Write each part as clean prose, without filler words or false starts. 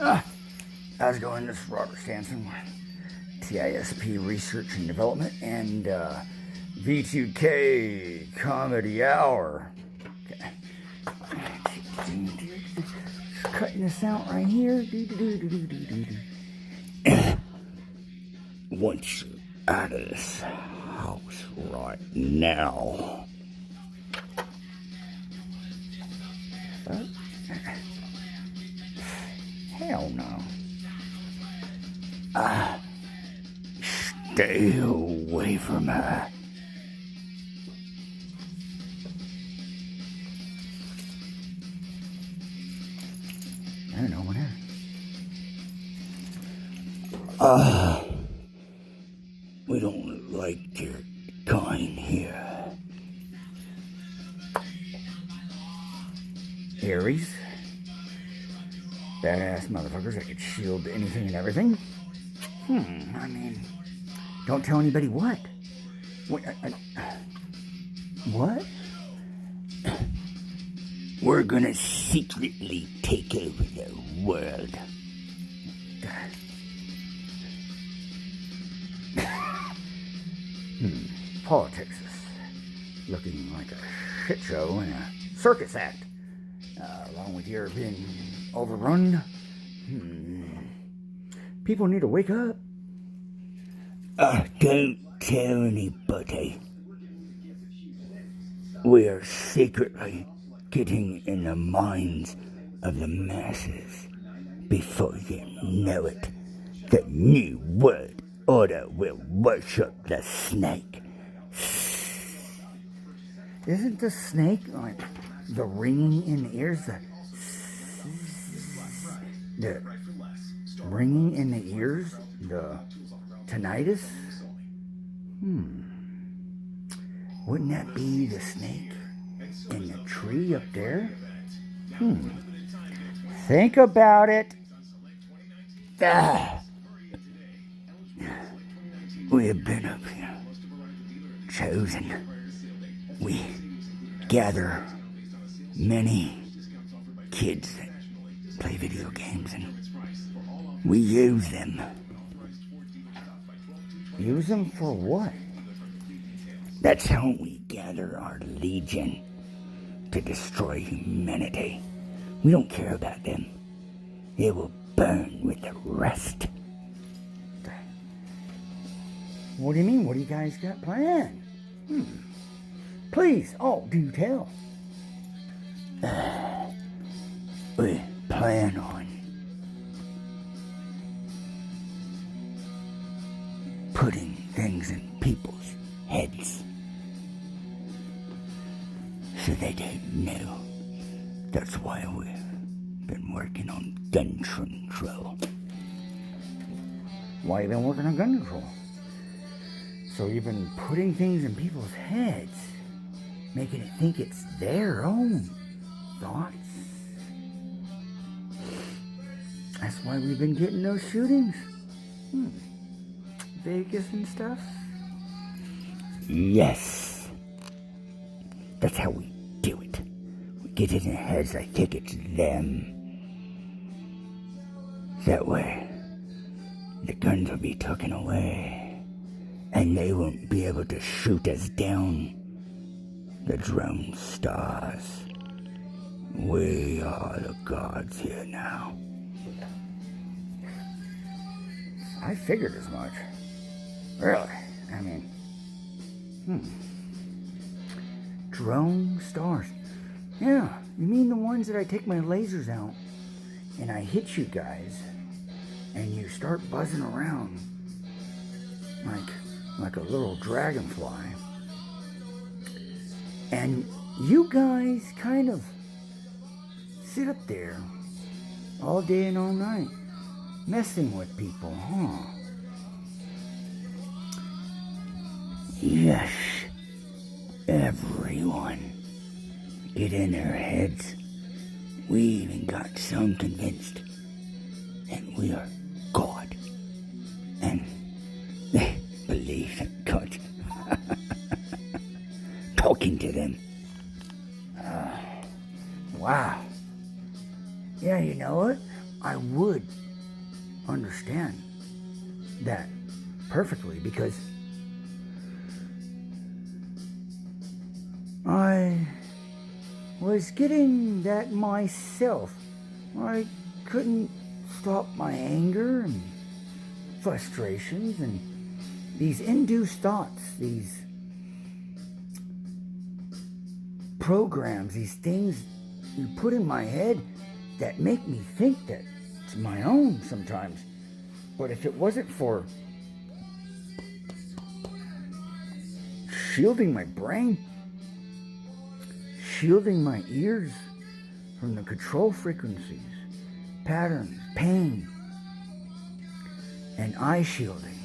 How's it going? This is Robert Stanson, TISP Research and Development, and V2K Comedy Hour. Okay. Just cutting this out right here. Once you're out of this house right now. Hell no. Stay away from her. I don't know what happened. We don't like your kind here. Aries. Badass motherfuckers that could shield anything and everything. I mean, don't tell anybody what? What? We're gonna secretly take over the world. Politics is looking like a shit show and a circus act. Along with your being overrun. People need to wake up. Don't tell anybody. We are secretly getting in the minds of the masses. Before you know it, the New World Order will worship the snake. Isn't the snake like the ringing in the ears? The ringing in the ears? The tinnitus? Wouldn't that be the snake in the tree up there? Think about it. We have been up here, chosen. We gather many kids that play video games and we use them. Use them for what? That's how we gather our legion to destroy humanity. We don't care about them. They will burn with the rest. What do you mean? What do you guys got planned? Please, do tell. We plan on putting things in people's heads so they don't know. That's why we've been working on gun control. Why you been working on gun control? So you've been putting things in people's heads, making it think it's their own thoughts. That's why we've been getting those shootings. Vegas and stuff. Yes. That's how we do it. We get it in their heads like think it's them. That way, the guns will be taken away. And they won't be able to shoot us down. The drone stars. We are the gods here now. I figured as much. Really? I mean, drone stars. Yeah, you mean the ones that I take my lasers out and I hit you guys and you start buzzing around like a little dragonfly. And you guys kind of sit up there all day and all night messing with people, huh? Yes, everyone. Get in their heads. We even got some convinced that we are God. And they believe in God. Talking to them. Wow. Yeah, you know what? I would understand that perfectly, because I was getting that myself. I couldn't stop my anger and frustrations and these induced thoughts, these programs, these things you put in my head that make me think that it's my own sometimes. But if it wasn't for shielding my brain, shielding my ears from the control frequencies, patterns, pain, and eye shielding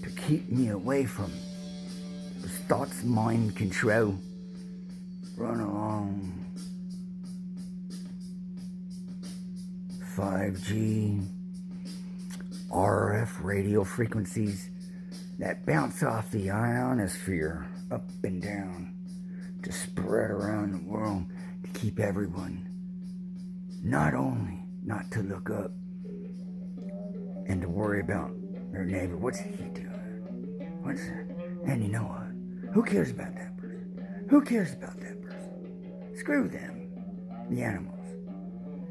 to keep me away from those thoughts, mind control, run along 5G, RF radio frequencies that bounce off the ionosphere up and down to spread around the world to keep everyone not only not to look up and to worry about their neighbor. What's he doing? What's that? And you know what? Who cares about that person? Who cares about that person? Screw them. The animals.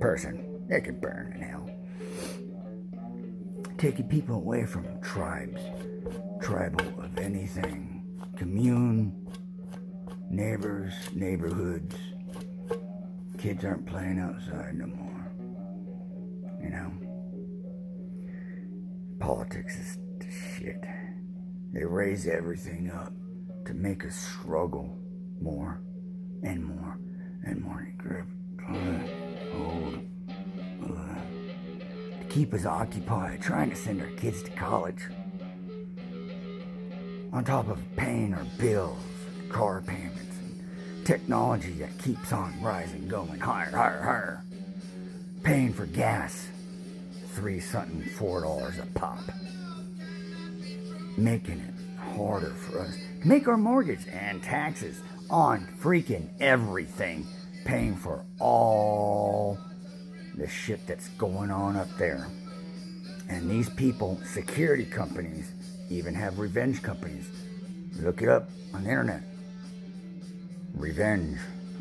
Person. They can burn in hell. Taking people away from tribes. Tribal of anything. Commune. Neighbors. Neighborhoods. Kids aren't playing outside no more. You know? Politics is shit. They raise everything up to make us struggle more and more and more. To keep us occupied, trying to send our kids to college. On top of paying our bills, car payments, and technology that keeps on rising, going higher, higher, higher. Paying for gas, $3 $4 a pop. Making it harder for us to make our mortgage and taxes on freaking everything. Paying for all the shit that's going on up there. And these people, security companies, even have revenge companies. Look it up on the internet. Revenge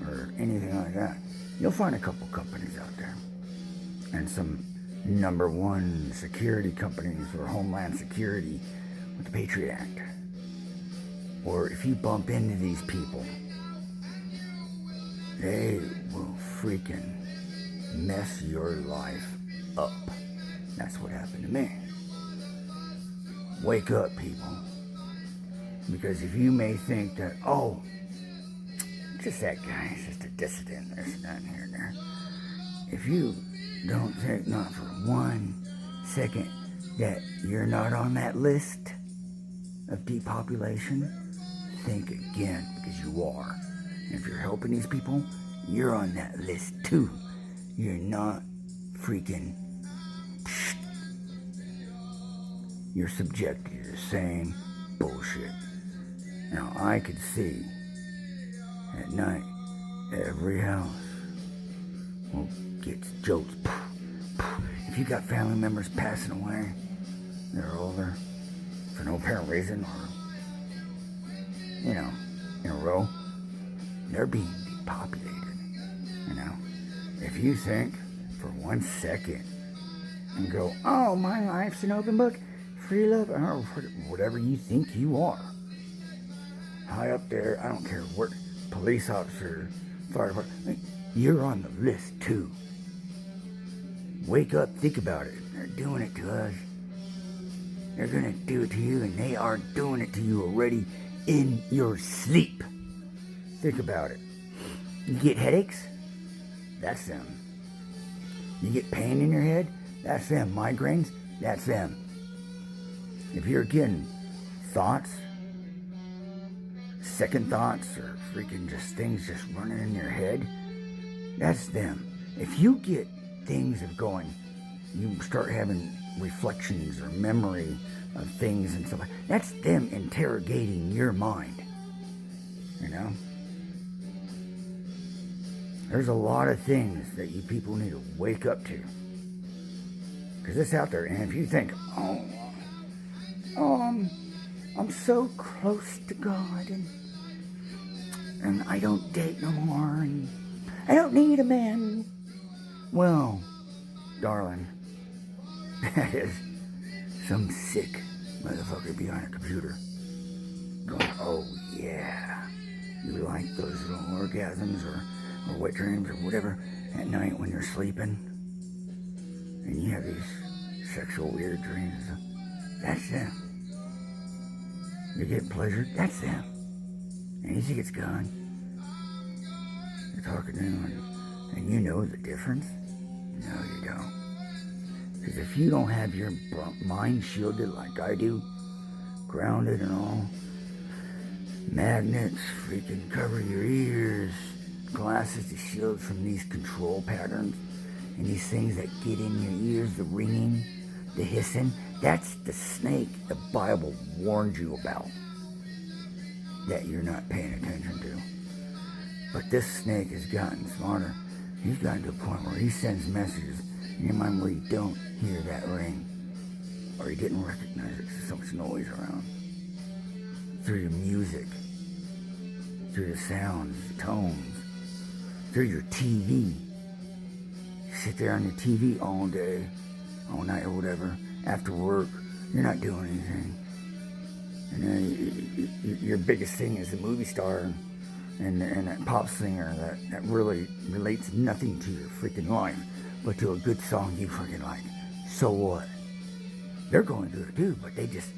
or anything like that. You'll find a couple companies out there. And some number one security companies for Homeland Security with the Patriot Act. Or if you bump into these people, they will freaking mess your life up. That's what happened to me. Wake up, people. Because if you may think that, oh, just that guy, he's just a dissident, there's nothing here and there. If you don't think not for 1 second that you're not on that list of depopulation, think again, because you are. And if you're helping these people, you're on that list too. You're not freaking... You're subjected to the same bullshit. Now, I could see at night, every house gets jokes. If you got family members passing away, they're older, for no apparent reason, or, you know, in a row, they're being depopulated, you know. If you think for 1 second and go, oh, my life's an open book, free love, or whatever you think you are, high up there, I don't care what, police officer, fire department, you're on the list too. Wake up, think about it. They're doing it to us. They're gonna do it to you, and they are doing it to you already in your sleep. Think about it. You get headaches? That's them. You get pain in your head? That's them. Migraines? That's them. If you're getting thoughts, second thoughts, or freaking just things just running in your head, that's them. If you get things of going, you start having reflections or memory of things and stuff like that, that's them interrogating your mind. You know? There's a lot of things that you people need to wake up to. Because it's out there, and if you think, I'm so close to God, and I don't date no more, and I don't need a man. Well, darling, that is some sick motherfucker behind a computer going, oh yeah, you like those little orgasms or wet dreams or whatever at night when you're sleeping, and you have these sexual weird dreams. That's them. You're getting pleasure. That's them. And you think it's gone. You're talking to them, and you know the difference. No, you don't. Because if you don't have your mind shielded like I do, grounded and all, magnets freaking cover your ears, glasses to shield from these control patterns, and these things that get in your ears, the ringing, the hissing, that's the snake the Bible warned you about, that you're not paying attention to. But this snake has gotten smarter. He's gotten to a point where he sends messages in your mind where you don't hear that ring, or you didn't recognize it because there's so much noise around. Through your music, through the sounds, the tones, through your TV. You sit there on your TV all day, all night or whatever, after work, you're not doing anything. And then your biggest thing is the movie star and that pop singer that really relates nothing to your freaking life, but to a good song you freaking like. So what? They're going through it too, but they just,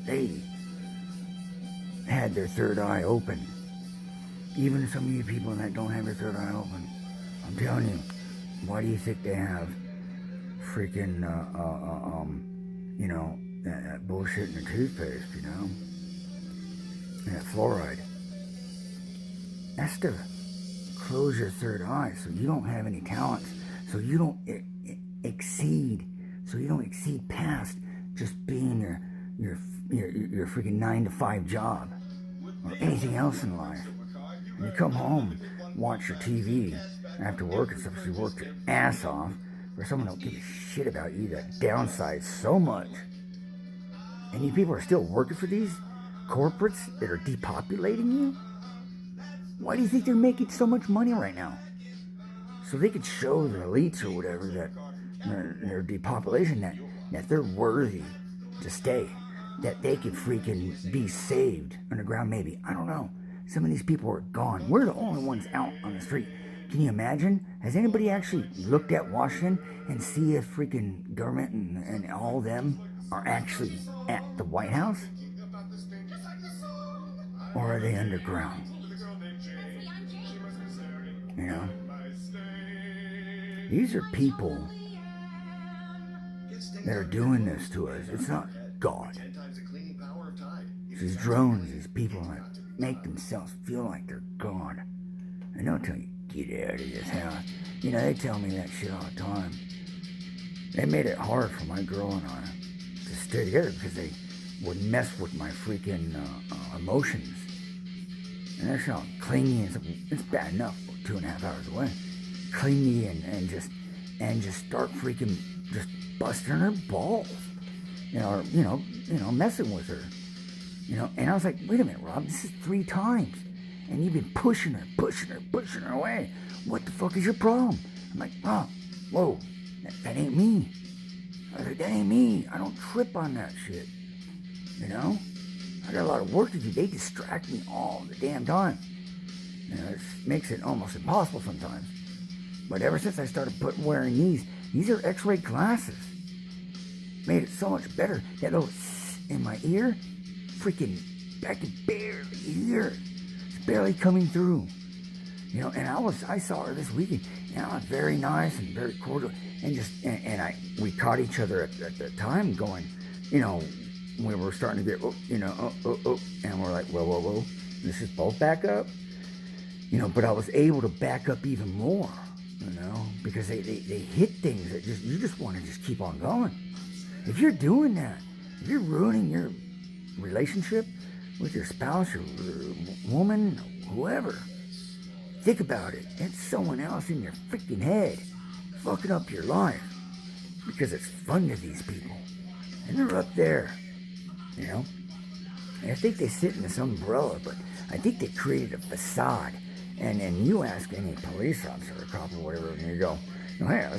they had their third eye open. Even some of you people that don't have your third eye open, I'm telling you, why do you think they have freaking, that bullshit in the toothpaste, and that fluoride? That's to close your third eye so you don't have any talents, so you don't exceed past just being your freaking 9-to-5 job or anything else in life. And you come home, watch your TV after work and stuff, so you work your ass off, or someone don't give a shit about you that downsize so much. And you people are still working for these corporates that are depopulating you? Why do you think they're making so much money right now? So they could show the elites or whatever that their depopulation, that they're worthy to stay, that they could freaking be saved underground maybe. I don't know. Some of these people are gone. We're the only ones out on the street. Can you imagine? Has anybody actually looked at Washington and see if freaking government and all them are actually at the White House? Or are they underground? These are people that are doing this to us. It's not God. These drones, these people that make themselves feel like they're God. And they'll tell you, get out of this house. They tell me that shit all the time. They made it hard for my girl and I to stay together because they would mess with my freaking emotions. And they're so clingy and stuff. It's bad enough 2.5 hours away. Clingy and just start freaking just busting her balls. Messing with her. And I was like, wait a minute, Rob, this is 3 times. And you've been pushing her away. What the fuck is your problem? I'm like, Rob, whoa, that ain't me. I was like, that ain't me. I don't trip on that shit. I got a lot of work to do. They distract me all the damn time. It makes it almost impossible sometimes. But ever since I started wearing these are X-ray glasses. Made it so much better. That little in my ear, freaking, I can barely hear it. It's barely coming through. And I saw her this weekend. Very nice and very cordial. And we caught each other at the time going, we were starting to get, and we're like, whoa, this is both back up, but I was able to back up even more, because they hit things that you just want to just keep on going. If you're doing that, if you're ruining your relationship with your spouse or woman, whoever. Think about it. It's someone else in your freaking head fucking up your life because it's fun to these people. And they're up there, you know. And I think they sit in this umbrella, but I think they created a facade. And you ask any police officer or cop or whatever, and you go, hey,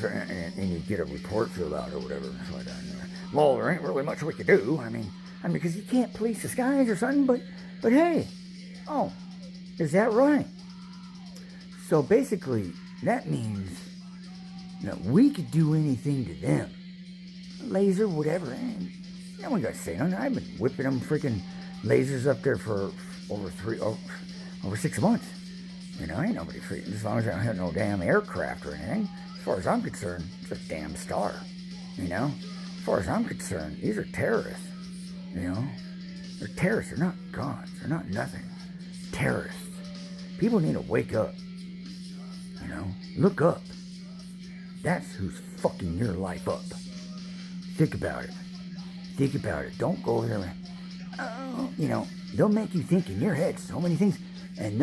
and you get a report filled out or whatever. So like that. Well, there ain't really much we could do. I mean, because you can't police the skies or something, but hey, oh, is that right? So basically, that means that we could do anything to them. Laser, whatever, and no one got to say nothing. I've been whipping them freaking lasers up there for over 6 months. You know, ain't nobody freaking, as long as I don't have no damn aircraft or anything. As far as I'm concerned, it's a damn star. You know, as far as I'm concerned, these are terrorists. You know, they're terrorists. They're not gods. They're not nothing. Terrorists. People need to wake up. You know, look up. That's who's fucking your life up. Think about it. Think about it. Don't go over there and, you know, they'll make you think in your head so many things, and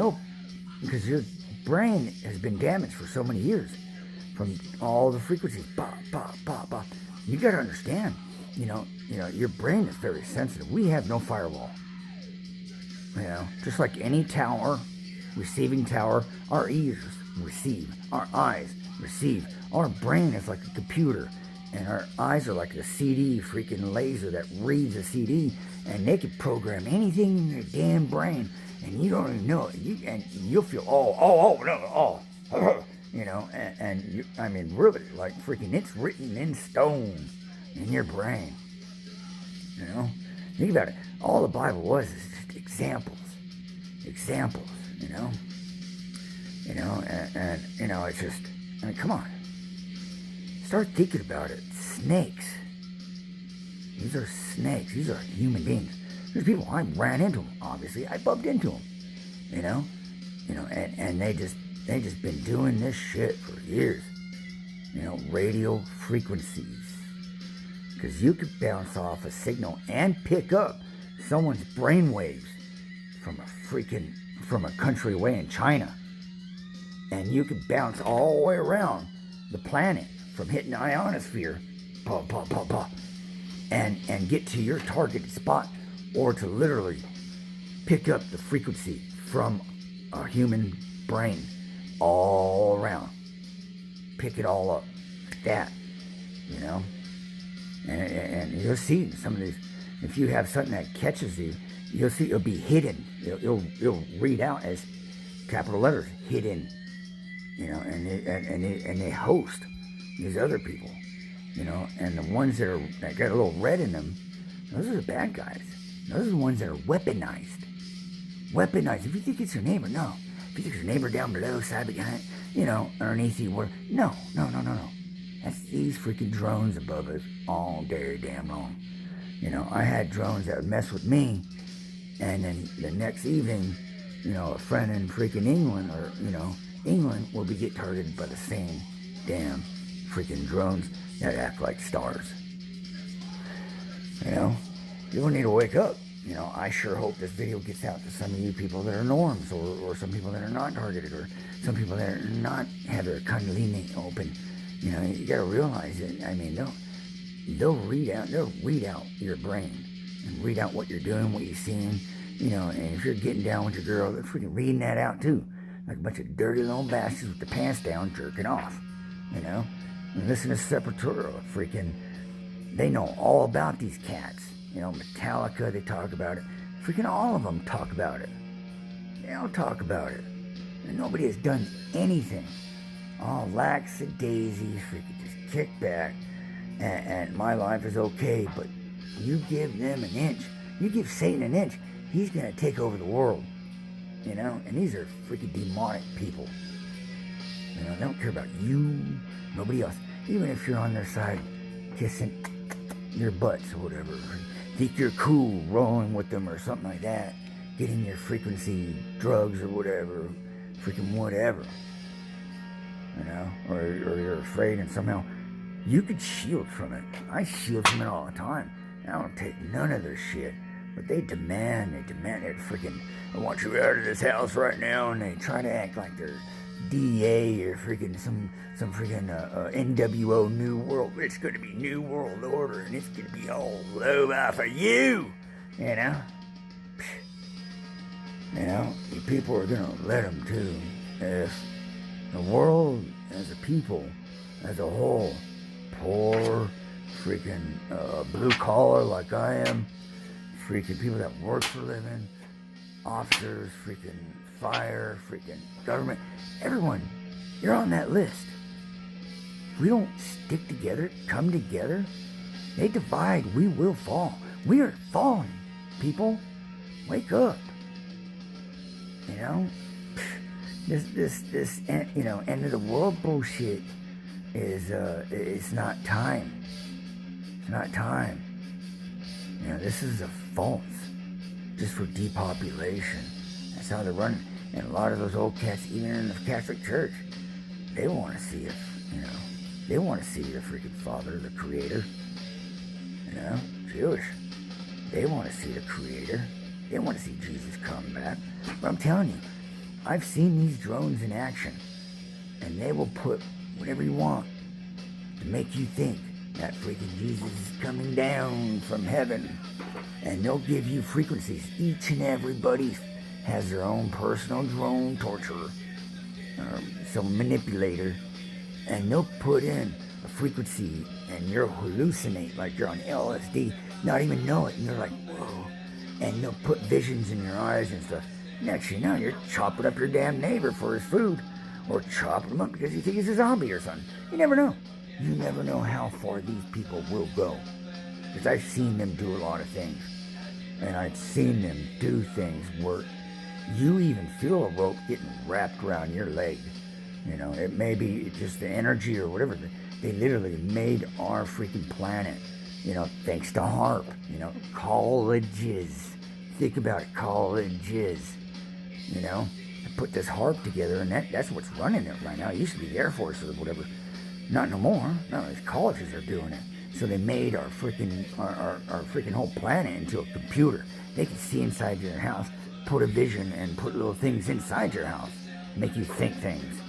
because your brain has been damaged for so many years from all the frequencies. Bah, bah, bah, bah. You got to understand, you know, your brain is very sensitive. We have no firewall. You know, just like any tower, receiving tower, our ears receive, our eyes receive. Our brain is like a computer, and our eyes are like a CD freaking laser that reads a CD, and they can program anything in your damn brain, and you don't even know it. You'll feel, you know, and you, I mean, really, like freaking, it's written in stone in your brain. You know, think about it. All the Bible was is just examples, you know, and you know, it's just, I mean, come on, start thinking about it. Snakes. These are snakes. These are human beings. There's people, I ran into them, obviously. I bumped into them, you know, and they just been doing this shit for years. You know, radio frequencies. Because you could bounce off a signal and pick up someone's brainwaves from a country away in China. And you could bounce all the way around the planet from hitting the ionosphere, and get to your targeted spot, or to literally pick up the frequency from a human brain all around. Pick it all up. That, you know? And you'll see some of these, if you have something that catches you, you'll see it'll be hidden. It'll read out as capital letters, hidden. You know, and they host these other people, you know, and the ones that got a little red in them, those are the bad guys. Those are the ones that are weaponized. Weaponized. If you think it's your neighbor, no. If you think it's your neighbor down below, side behind, you know, underneath you, no. That's these freaking drones above us all day damn long. You know, I had drones that would mess with me, and then the next evening, you know, a friend in freaking England, or, you know, England will get targeted by the same damn freaking drones that act like stars. You know, people need to wake up. You know, I sure hope this video gets out to some of you people that are norms, or some people that are not targeted, or some people that are not have their kundalini open. You know, you gotta realize it. I mean, they'll read out your brain and read out what you're doing, what you're seeing. You know, and if you're getting down with your girl, they're freaking reading that out too. Like a bunch of dirty little bastards with their pants down, jerking off, you know? And listen to Sepultura, freaking, they know all about these cats. You know, Metallica, they talk about it. Freaking all of them talk about it. They all talk about it. And nobody has done anything. All lackadaisy, freaking just kick back. And my life is okay, but you give them an inch. You give Satan an inch, he's going to take over the world. You know, and these are freaking demonic people. You know, they don't care about you, nobody else. Even if you're on their side, kissing their butts or whatever. Think you're cool rolling with them or something like that. Getting your frequency drugs or whatever. Freaking whatever. You know, or you're afraid, and somehow you could shield from it. I shield from it all the time. I don't take none of their shit. But they demand it freaking, I want you out of this house right now, and they try to act like they're DA or freaking some freaking NWO New World. It's gonna be New World Order, and it's gonna be all over for you, you know? You know, you people are gonna let them too. If the world as a people, as a whole, poor, freaking blue collar like I am, freaking people that work for a living, officers, freaking fire, freaking government, everyone, you're on that list. If we don't stick together, come together, they divide, we will fall. We are falling, people. Wake up. You know, this you know, end of the world bullshit is it's not time. It's not time. You know, this is a false, just for depopulation. That's how they're running. And a lot of those old cats, even in the Catholic Church, they want to see it. You know, they want to see the freaking Father, the Creator. You know, Jewish. They want to see the Creator. They want to see Jesus come back. But I'm telling you, I've seen these drones in action, and they will put whatever you want to make you think that freaking Jesus is coming down from heaven. And they'll give you frequencies. Each and everybody has their own personal drone torturer, some manipulator, and they'll put in a frequency, and you'll hallucinate like you're on LSD, not even know it, and you're like, whoa. And they'll put visions in your eyes and stuff. Next thing you know, you're chopping up your damn neighbor for his food, or chopping him up because you think he's a zombie or something. You never know. You never know how far these people will go. Because I've seen them do a lot of things. And I've seen them do things where you even feel a rope getting wrapped around your leg. You know, it may be just the energy or whatever. They literally made our freaking planet, you know, thanks to HARP, you know, colleges. Think about it, colleges, you know. They put this HARP together, and that's what's running it right now. It used to be the Air Force or whatever. Not no more. No, these colleges are doing it. So they made our freaking whole planet into a computer. They can see inside your house, put a vision, and put little things inside your house, make you think things,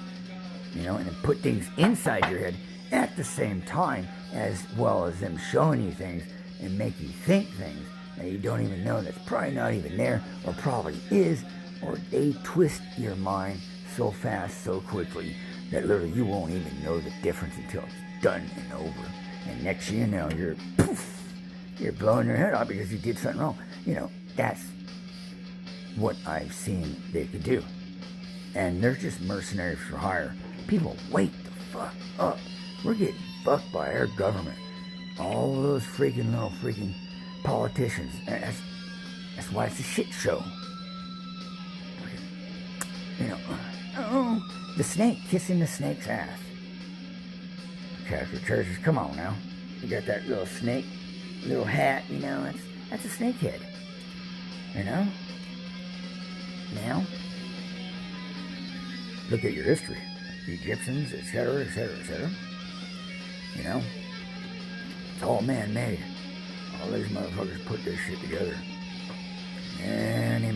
you know, and then put things inside your head at the same time, as well as them showing you things and make you think things that you don't even know that's probably not even there, or probably is, or they twist your mind so fast, so quickly, that literally you won't even know the difference until it's done and over. And next thing you know, you're blowing your head off because you did something wrong. You know, that's what I've seen they could do. And they're just mercenaries for hire. People, wake the fuck up. We're getting fucked by our government. All those freaking little freaking politicians. That's why it's a shit show. You know, oh, the snake kissing the snake's ass. Catholic churches, come on now. You got that little snake, little hat, you know, that's a snake head. You know? Now, look at your history. The Egyptians, etc., etc., etc. You know? It's all man-made. All these motherfuckers put this shit together. Many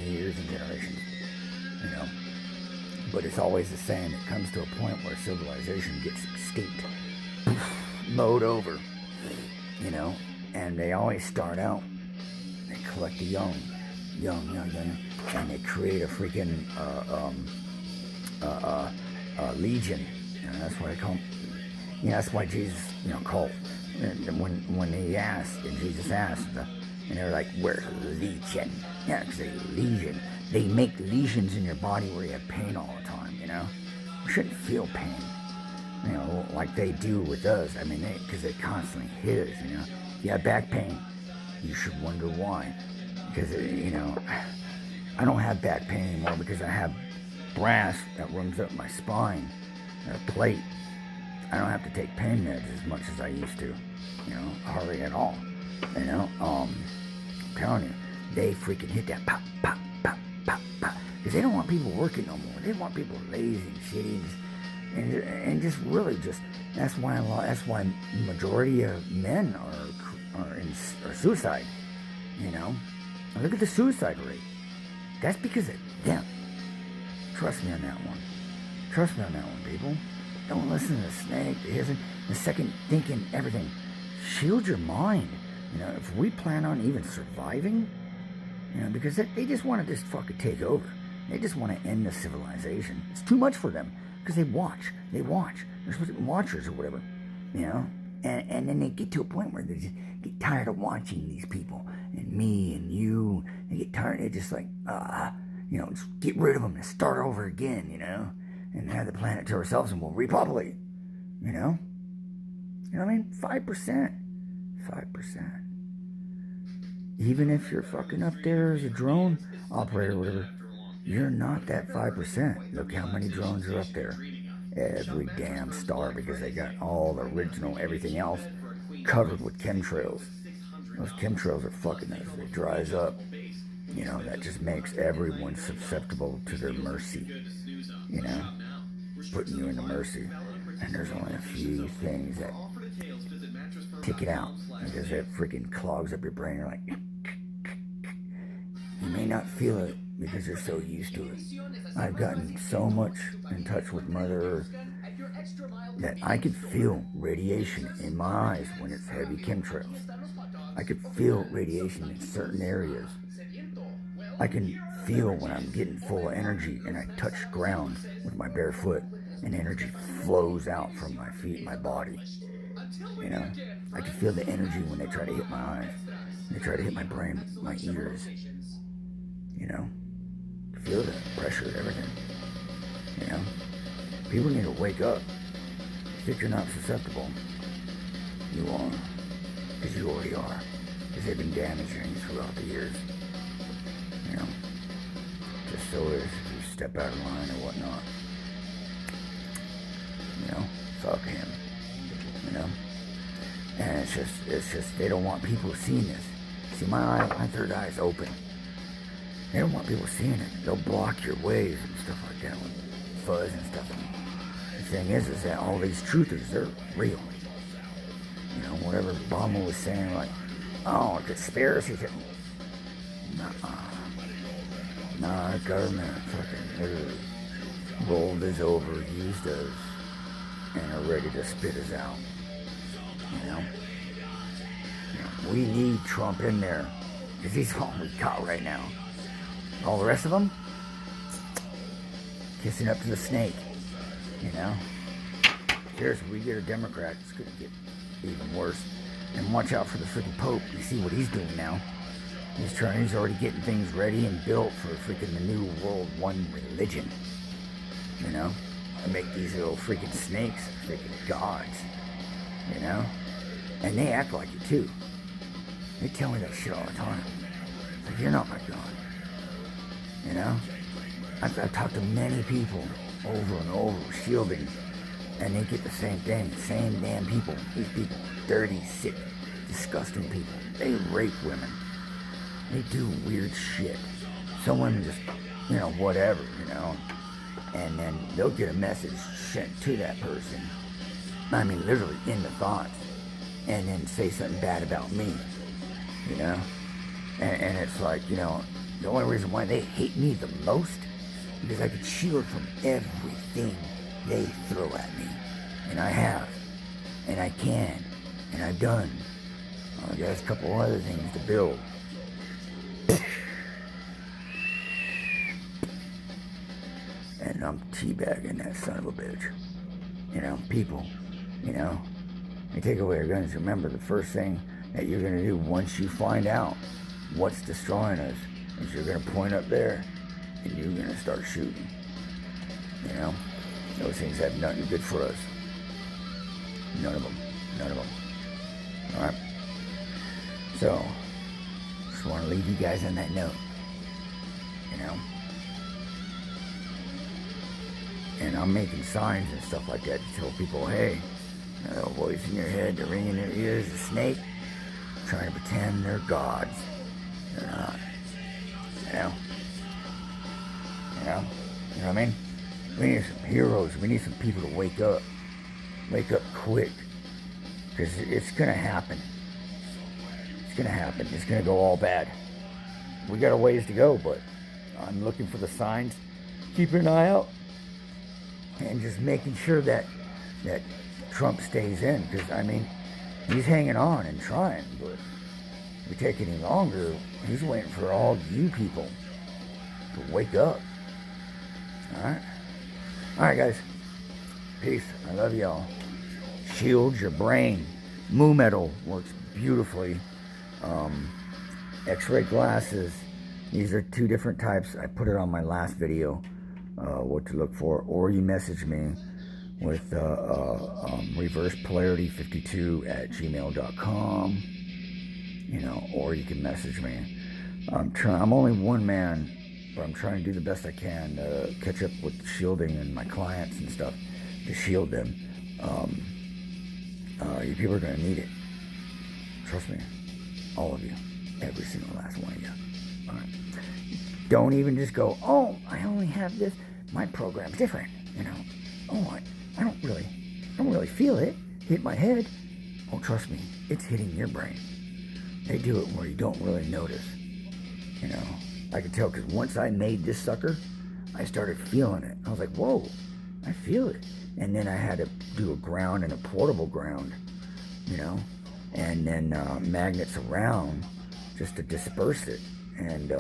years and generations. You know? But it's always the same. It comes to a point where civilization gets extinct. Mowed over. You know? And they always start out, they collect the young. And they create a freaking legion. You know, that's why they call them, you know, that's why Jesus, you know, called, when he asked, and Jesus asked, and they're like, where's legion? Yeah, because they legion. They make lesions in your body where you have pain all the time, you know? You shouldn't feel pain, you know, like they do with us. I mean, because they constantly hit us, you know? If you have back pain, you should wonder why. Because, you know, I don't have back pain anymore because I have brass that runs up my spine, a plate. I don't have to take pain meds as much as I used to, you know, hardly at all. You know, I'm telling you, they freaking hit that pop, pop, pop, pop, pop. Because they don't want people working no more. They want people lazy and shitty and just really just, that's why majority of men are suicide. You know? And look at the suicide rate. That's because of them. Trust me on that one. Trust me on that one, people. Don't listen to the snake, the second thinking everything. Shield your mind. You know, if we plan on even surviving, you know, because they just want to just fucking take over. They just want to end the civilization. It's too much for them because they watch. They're supposed to be watchers or whatever, you know. And then they get to a point where they just get tired of watching these people and me and you. They get tired. They just like, you know, just get rid of them and start over again, you know, and have the planet to ourselves and we'll repopulate, you know. You know what I mean? 5%. 5%. Even if you're fucking up there as a drone operator or whatever, you're not that 5%. Look how many drones are up there. Every damn star, because they got all the original everything else covered with chemtrails. Those chemtrails are fucking us. It dries up. You know, that just makes everyone susceptible to their mercy. You know, putting you into mercy. And there's only a few things that take it out, because it freaking clogs up your brain. You're like, you may not feel it because you're so used to it. I've gotten so much in touch with Mother Earth that I could feel radiation in my eyes when it's heavy chemtrails. I could feel radiation in certain areas. I can feel when I'm getting full of energy and I touch ground with my bare foot and energy flows out from my feet, my body. You know, I can feel the energy when they try to hit my eyes. They try to hit my brain, my ears. You know, feel the pressure, everything. You know, people need to wake up. Think you're not susceptible. You are, because you already are. Because they've been damaging you throughout the years. You know, just so if you step out of line or whatnot. You know, fuck him. You know, and it's just they don't want people seeing this. See, my third eye is open. They don't want people seeing it. They'll block your ways and stuff like that with fuzz and stuff. And the thing is that all these truthers, they're real. You know, whatever Obama was saying, like, oh, conspiracy theory. Nah, the government fucking literally rolled us over, used us, and are ready to spit us out. You know? We need Trump in there, because he's all we got right now. All the rest of them, kissing up to the snake, you know? Here's where we get a Democrat, it's going to get even worse. And watch out for the freaking Pope. You see what he's doing now. He's already getting things ready and built for freaking the new World One religion. You know? And make these little freaking snakes freaking gods. You know? And they act like it too. They tell me that shit all the time. It's like, you're not my God. You know? I've talked to many people over and over, shielding, and they get the same thing. Same damn people. These people, dirty, sick, disgusting people. They rape women. They do weird shit. Some women just, you know, whatever, you know. And then they'll get a message sent to that person. I mean, literally in the thoughts. And then say something bad about me. You know? And it's like, you know, the only reason why they hate me the most, because I could shield from everything they throw at me. And I have. And I can. And I've done. I got a couple other things to build. And I'm teabagging that son of a bitch. You know, people, you know, they take away your guns. Remember, the first thing that you're going to do once you find out what's destroying us is you're going to point up there and you're going to start shooting. You know, those things have nothing good for us. None of them. None of them. All right. So, just want to leave you guys on that note. You know. And I'm making signs and stuff like that to tell people, hey, that little voice in your head, the ring in their ears, the snake, trying to pretend they're gods. They're not. You know? You know? You know what I mean? We need some heroes. We need some people to wake up. Wake up quick. Because it's going to happen. It's going to happen. It's going to go all bad. We got a ways to go, but I'm looking for the signs, keeping an eye out, and just making sure that Trump stays in. Because, I mean, he's hanging on and trying, but if we take any longer, he's waiting for all you people to wake up. Alright? Alright, guys. Peace. I love y'all. Shield your brain. Moo metal works beautifully. X-ray glasses. These are 2 different types. I put it on my last video, what to look for. Or you message me with reverse polarity 52@gmail.com. You know, or you can message me. I'm only one man, but I'm trying to do the best I can to catch up with shielding and my clients and stuff to shield them. You people are going to need it. Trust me. All of you. Every single last one of you. All right. Don't even just go, oh, I only have this. My program's different. You know. Oh, I don't really feel it hit my head. Oh, trust me. It's hitting your brain. They do it where you don't really notice. You know. I could tell because once I made this sucker, I started feeling it. I was like, whoa, I feel it. And then I had to do a ground and a portable ground, you know, and then magnets around just to disperse it. And,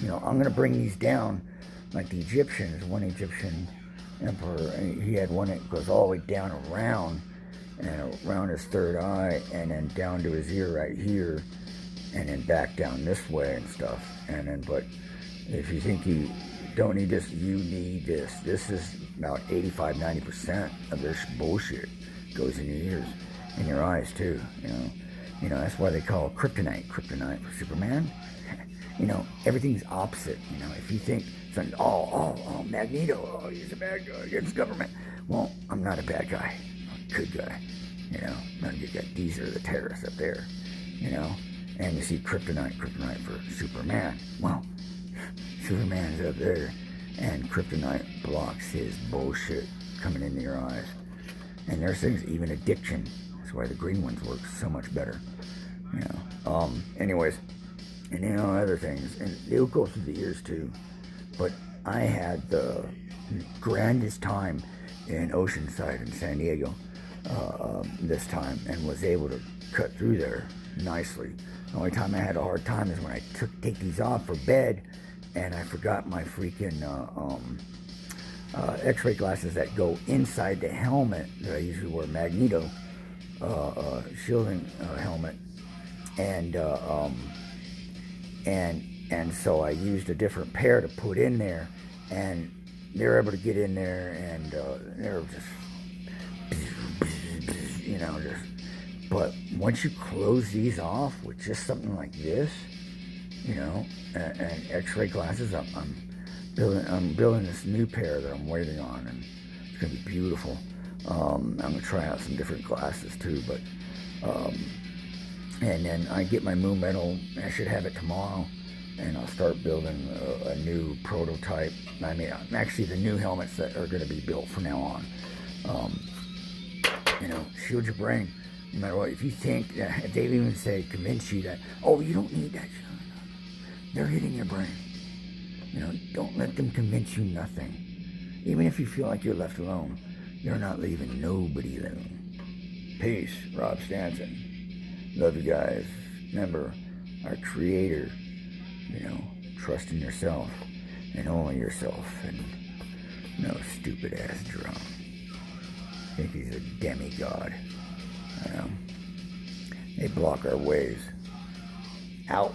you know, I'm going to bring these down like the Egyptians. One Egyptian emperor, he had one that goes all the way down around and around his third eye and then down to his ear right here. And then back down this way and stuff. And then, but if you think you don't need this, you need this. This is about 85-90% of this bullshit goes in your ears, in your eyes too. You know that's why they call kryptonite for Superman. You know, everything's opposite. You know, if you think something, oh, Magneto, oh, he's a bad guy against government. Well, I'm not a bad guy. I'm a good guy. You know, not a good guy. These are the terrorists up there. You know. And you see kryptonite for Superman. Well, Superman's up there, and kryptonite blocks his bullshit coming into your eyes. And there's things, even addiction. That's why the green ones work so much better. You know. Anyways, and you know other things, and they'll go through the ears too. But I had the grandest time in Oceanside in San Diego this time, and was able to cut through there nicely. The only time I had a hard time is when I take these off for bed, and I forgot my freaking X-ray glasses that go inside the helmet that I usually wear, Magneto shielding helmet, and so I used a different pair to put in there, and they were able to get in there, and they were just, you know, just. But once you close these off with just something like this, you know, and X-ray glasses, I'm building this new pair that I'm waiting on, and it's gonna be beautiful. I'm gonna try out some different glasses too, but and then I get my moon metal. I should have it tomorrow, and I'll start building a new prototype. I mean, actually, the new helmets that are gonna be built from now on. You know, shield your brain. No matter what, if you think, if they even say, convince you that, oh, you don't need that, they're hitting your brain. You know, don't let them convince you nothing. Even if you feel like you're left alone, you're not leaving nobody alone. Peace, Rob Stanton. Love you guys. Remember, our creator, you know, trust in yourself and only yourself, and no stupid ass drone. Think he's a demigod. They block our ways. Out.